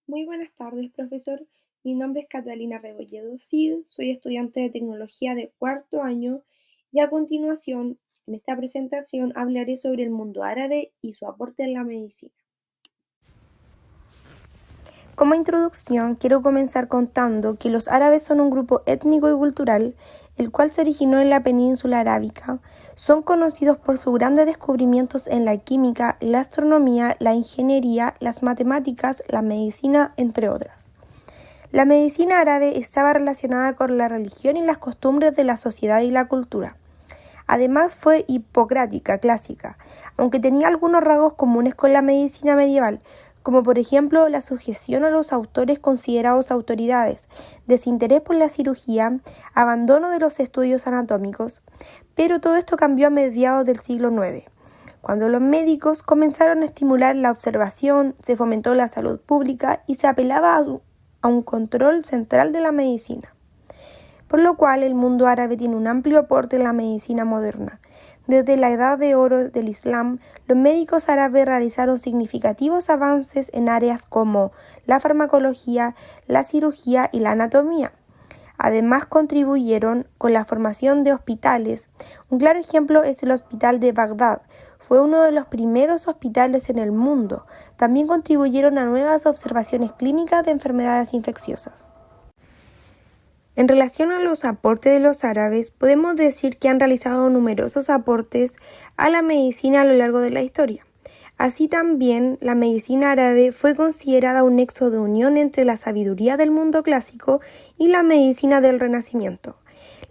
Muy buenas tardes, profesor. Mi nombre es Catalina Rebolledo Cid, soy estudiante de tecnología de cuarto año y a continuación, en esta presentación, hablaré sobre el mundo árabe y su aporte en la medicina. Como introducción, quiero comenzar contando que los árabes son un grupo étnico y cultural, el cual se originó en la península arábica. Son conocidos por sus grandes descubrimientos en la química, la astronomía, la ingeniería, las matemáticas, la medicina, entre otras. La medicina árabe estaba relacionada con la religión y las costumbres de la sociedad y la cultura. Además fue hipocrática, clásica, aunque tenía algunos rasgos comunes con la medicina medieval, como por ejemplo la sujeción a los autores considerados autoridades, desinterés por la cirugía, abandono de los estudios anatómicos. Pero todo esto cambió a mediados del siglo IX, cuando los médicos comenzaron a estimular la observación, se fomentó la salud pública y se apelaba a un control central de la medicina, por lo cual el mundo árabe tiene un amplio aporte en la medicina moderna. Desde la Edad de Oro del Islam, los médicos árabes realizaron significativos avances en áreas como la farmacología, la cirugía y la anatomía. Además, contribuyeron con la formación de hospitales. Un claro ejemplo es el Hospital de Bagdad. Fue uno de los primeros hospitales en el mundo. También contribuyeron a nuevas observaciones clínicas de enfermedades infecciosas. En relación a los aportes de los árabes, podemos decir que han realizado numerosos aportes a la medicina a lo largo de la historia. Así también, la medicina árabe fue considerada un nexo de unión entre la sabiduría del mundo clásico y la medicina del Renacimiento.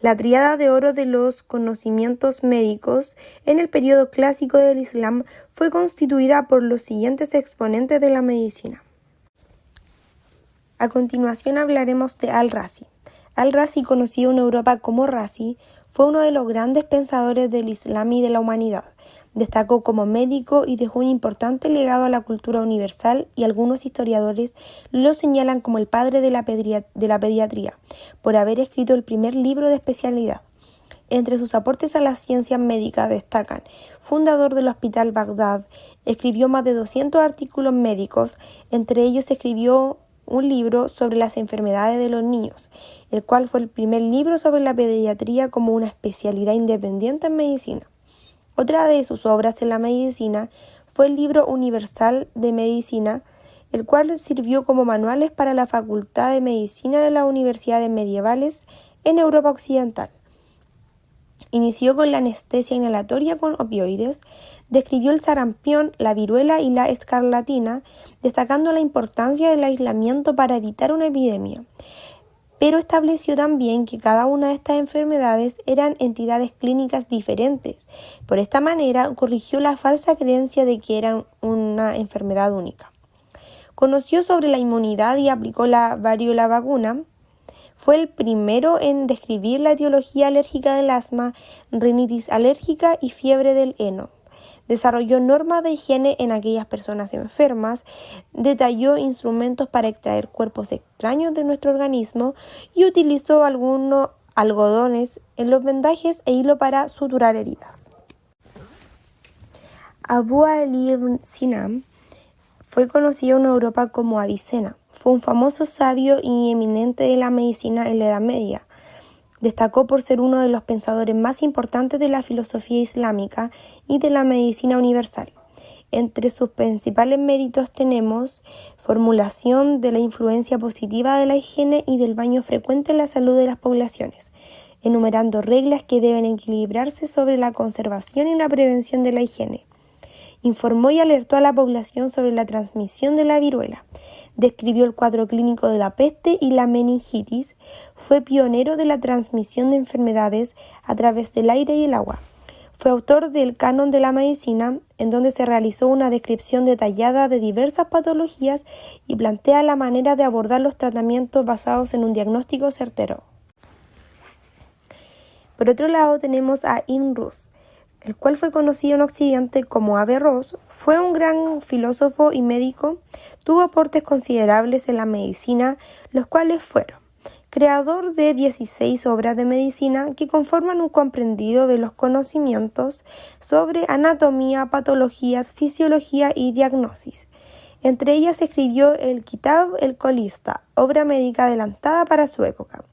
La tríada de oro de los conocimientos médicos en el periodo clásico del Islam fue constituida por los siguientes exponentes de la medicina. A continuación hablaremos de Al-Razi. Al-Razi, conocido en Europa como Razi, fue uno de los grandes pensadores del Islam y de la humanidad. Destacó como médico y dejó un importante legado a la cultura universal, y algunos historiadores lo señalan como el padre de la pediatría, por haber escrito el primer libro de especialidad. Entre sus aportes a la ciencia médica destacan: fundador del Hospital Bagdad, escribió más de 200 artículos médicos, entre ellos escribió un libro sobre las enfermedades de los niños, el cual fue el primer libro sobre la pediatría como una especialidad independiente en medicina. Otra de sus obras en la medicina fue el Libro Universal de Medicina, el cual sirvió como manuales para la Facultad de Medicina de las universidades medievales en Europa Occidental. Inició con la anestesia inhalatoria con opioides, describió el sarampión, la viruela y la escarlatina, destacando la importancia del aislamiento para evitar una epidemia. Pero estableció también que cada una de estas enfermedades eran entidades clínicas diferentes. Por esta manera, corrigió la falsa creencia de que eran una enfermedad única. Conoció sobre la inmunidad y aplicó la variola vacuna. Fue el primero en describir la etiología alérgica del asma, rinitis alérgica y fiebre del heno. Desarrolló normas de higiene en aquellas personas enfermas, detalló instrumentos para extraer cuerpos extraños de nuestro organismo y utilizó algunos algodones en los vendajes e hilo para suturar heridas. Abu Ali ibn Sina fue conocido en Europa como Avicena. Fue un famoso sabio y eminente de la medicina en la Edad Media. Destacó por ser uno de los pensadores más importantes de la filosofía islámica y de la medicina universal. Entre sus principales méritos tenemos formulación de la influencia positiva de la higiene y del baño frecuente en la salud de las poblaciones, enumerando reglas que deben equilibrarse sobre la conservación y la prevención de la higiene. Informó y alertó a la población sobre la transmisión de la viruela. Describió el cuadro clínico de la peste y la meningitis. Fue pionero de la transmisión de enfermedades a través del aire y el agua. Fue autor del Canon de la Medicina, en donde se realizó una descripción detallada de diversas patologías y plantea la manera de abordar los tratamientos basados en un diagnóstico certero. Por otro lado tenemos a Ibn Rus, el cual fue conocido en Occidente como Averroes. Fue un gran filósofo y médico. Tuvo aportes considerables en la medicina, los cuales fueron: creador de 16 obras de medicina que conforman un comprendido de los conocimientos sobre anatomía, patologías, fisiología y diagnosis. Entre ellas escribió el Kitab el-Kolista, obra médica adelantada para su época.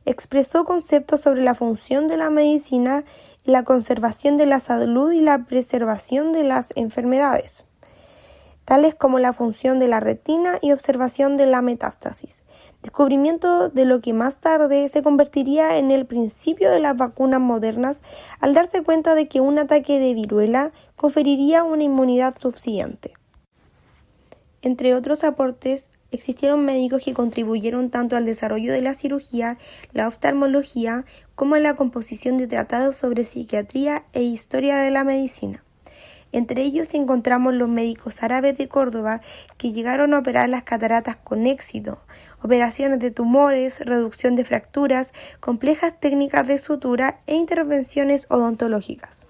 Expresó conceptos sobre la función de la medicina, la conservación de la salud y la preservación de las enfermedades, tales como la función de la retina y observación de la metástasis, descubrimiento de lo que más tarde se convertiría en el principio de las vacunas modernas al darse cuenta de que un ataque de viruela conferiría una inmunidad subsiguiente. Entre otros aportes, existieron médicos que contribuyeron tanto al desarrollo de la cirugía, la oftalmología, como a la composición de tratados sobre psiquiatría e historia de la medicina. Entre ellos encontramos los médicos árabes de Córdoba que llegaron a operar las cataratas con éxito, operaciones de tumores, reducción de fracturas, complejas técnicas de sutura e intervenciones odontológicas.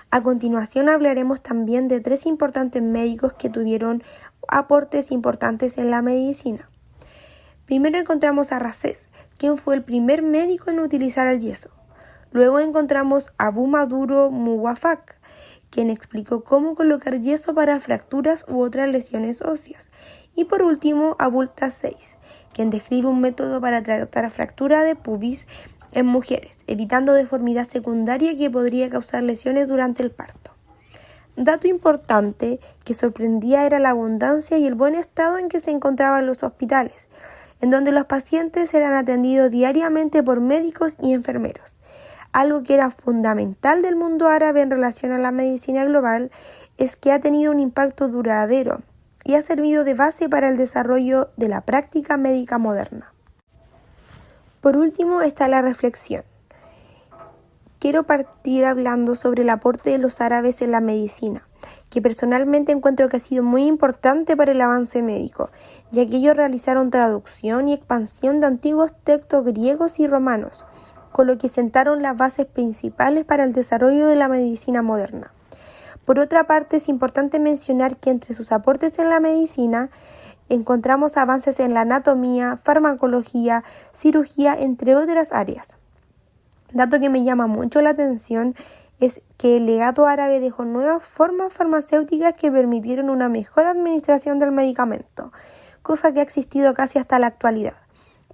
A continuación hablaremos también de 3 importantes médicos que tuvieron aportes importantes en la medicina. Primero encontramos a Rasés, quien fue el primer médico en utilizar el yeso. Luego encontramos a Abu Maduro Muwafaq, quien explicó cómo colocar yeso para fracturas u otras lesiones óseas. Y por último, Abul Taseis, quien describe un método para tratar fractura de pubis en mujeres, evitando deformidad secundaria que podría causar lesiones durante el parto. Dato importante que sorprendía era la abundancia y el buen estado en que se encontraban los hospitales, en donde los pacientes eran atendidos diariamente por médicos y enfermeros. Algo que era fundamental del mundo árabe en relación a la medicina global es que ha tenido un impacto duradero y ha servido de base para el desarrollo de la práctica médica moderna. Por último está la reflexión. Quiero partir hablando sobre el aporte de los árabes en la medicina, que personalmente encuentro que ha sido muy importante para el avance médico, ya que ellos realizaron traducción y expansión de antiguos textos griegos y romanos, con lo que sentaron las bases principales para el desarrollo de la medicina moderna. Por otra parte, es importante mencionar que entre sus aportes en la medicina encontramos avances en la anatomía, farmacología, cirugía, entre otras áreas. Dato que me llama mucho la atención es que el legado árabe dejó nuevas formas farmacéuticas que permitieron una mejor administración del medicamento, cosa que ha existido casi hasta la actualidad.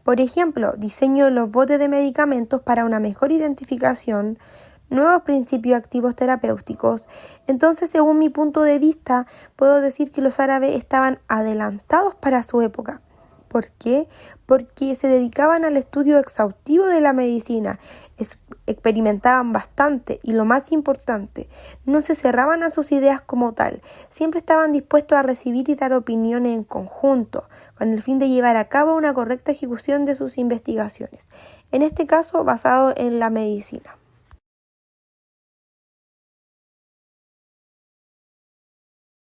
Por ejemplo, diseño de los botes de medicamentos para una mejor identificación, nuevos principios activos terapéuticos. Entonces, según mi punto de vista, puedo decir que los árabes estaban adelantados para su época. ¿Por qué? Porque se dedicaban al estudio exhaustivo de la medicina, experimentaban bastante y lo más importante, no se cerraban a sus ideas como tal, siempre estaban dispuestos a recibir y dar opiniones en conjunto, con el fin de llevar a cabo una correcta ejecución de sus investigaciones, en este caso basado en la medicina.